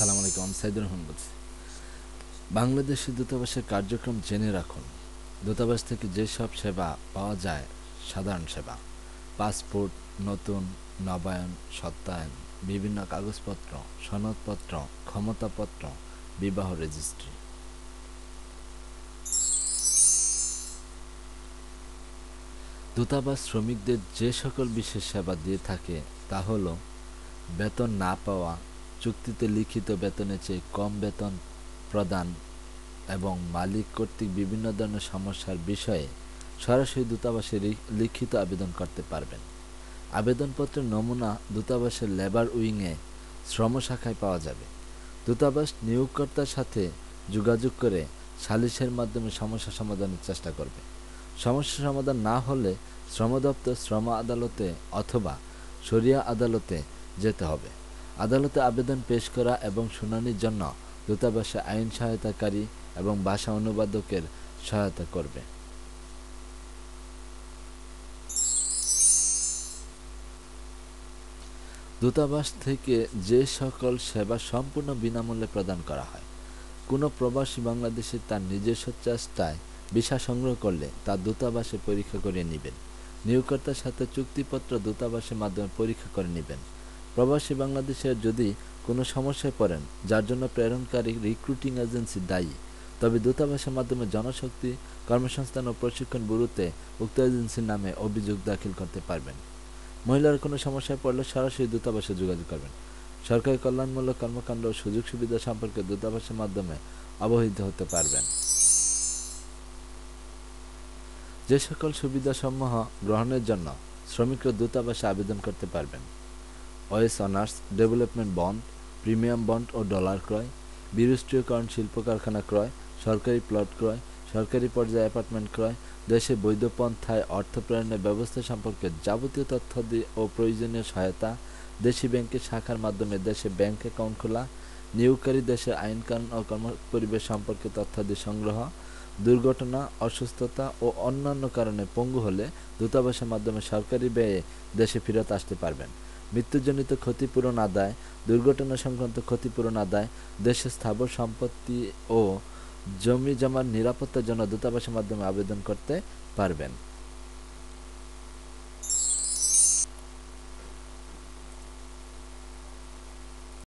আসসালামু আলাইকুম। আমি সাইদুর রহমান বলছি। বাংলাদেশের দূতাবাসের কার্যক্রম জেনে রাখুন। দূতাবাস থেকে যেসব সেবা পাওয়া যায়: সাধারণ সেবা, পাসপোর্ট নতুন, নবায়ন, সত্যায়ন, বিভিন্ন কাগজপত্র, সনদপত্র, ক্ষমতাপত্র, বিবাহ রেজিস্ট্রি। দূতাবাস শ্রমিকদের যে সকল বিশেষ সেবা দিয়ে থাকে তা হল বেতন না পাওয়া, চুক্তিতে লিখিত বেতনের চেয়ে কম বেতন প্রদান এবং মালিক কর্তৃক বিভিন্ন ধরনের সমস্যার বিষয়ে সরাসরি দূতাবাসে লিখিত আবেদন করতে পারবেন। আবেদনপত্রের নমুনা দূতাবাসের লেবার উইংয়ে শ্রম শাখায় পাওয়া যাবে। দূতাবাস নিয়োগকর্তার সাথে যোগাযোগ করে সালিসের মাধ্যমে সমস্যা সমাধানের চেষ্টা করবে। সমস্যা সমাধান না হলে শ্রম দপ্তর, শ্রম আদালতে অথবা শরিয়া আদালতে যেতে হবে। আদালতে আবেদন পেশ করা এবং শুনানির জন্য দূতাবাসে আইন সহায়তাকারী এবং ভাষা অনুবাদকের সহায়তা করবে। দূতাবাস থেকে যে সকল সেবা সম্পূর্ণ বিনামূল্যে প্রদান করা হয়। কোনো প্রবাসী বাংলাদেশে তার নিজস্ব চেষ্টায় ভিসা সংগ্রহ করলে তা দূতাবাসে পরীক্ষা করে নেবেন। নিয়োগকর্তার সাথে চুক্তিপত্র দূতাবাসের মাধ্যমে পরীক্ষা করে নেবেন। প্রবাসী বাংলাদেশের যদি কোনো সমস্যায় পড়েন যার জন্য প্রেরণকারী রিক্রুটিং এজেন্সি দায়ী, তবে দূতাবাসের মাধ্যমে জনশক্তি কর্মসংস্থান ও প্রশিক্ষণ ব্যুরোতে উক্ত এজেন্সির নামে অভিযোগ দাখিল করতে পারবেন। মহিলার কোনো সমস্যায় পড়লে সরাসরি দূতাবাসে যোগাযোগ করবেন। সরকারি কল্যাণমূলক কর্মকাণ্ড ও সুযোগ সুবিধা সম্পর্কে দূতাবাসের মাধ্যমে অবহিত হতে পারবেন। যে সকল সুবিধাসমূহ গ্রহণের জন্য শ্রমিকরা দূতাবাসে আবেদন করতে পারবেন: ওএস অনার্স, ডেভেলপমেন্ট বন্ড, প্রিমিয়াম বন্ড ও ডলার ক্রয়, বিরাষ্ট্রীয়করণ শিল্প কারখানা ক্রয়, সরকারি প্লট ক্রয়, সরকারি পর্যায়ে অ্যাপার্টমেন্ট ক্রয়, দেশে বৈধ পন্থায় অর্থ প্রেরণের ব্যবস্থা সম্পর্কে যাবতীয় তথ্য ও প্রয়োজনীয় সহায়তা, দেশি ব্যাংকের শাখার মাধ্যমে দেশে ব্যাংক অ্যাকাউন্ট খোলা, নিয়োগকারী দেশের আইনকানুন ও কর্মপরিবেশ সম্পর্কে তথ্যাদি সংগ্রহ, দুর্ঘটনা, অসুস্থতা ও অন্যান্য কারণে পঙ্গু হলে দূতাবাসের মাধ্যমে সরকারি ব্যয়ে দেশে ফেরত আসতে পারবেন। মৃত্যুজনিত ক্ষতিপূরণ আদায়, দুর্ঘটনা সংক্রান্ত ক্ষতিপূরণ আদায়, দেশের স্থাবর সম্পত্তি ও জমি জমার নিরাপত্তার জন্য দূতাবাসের মাধ্যমে আবেদন করতে পারবেন।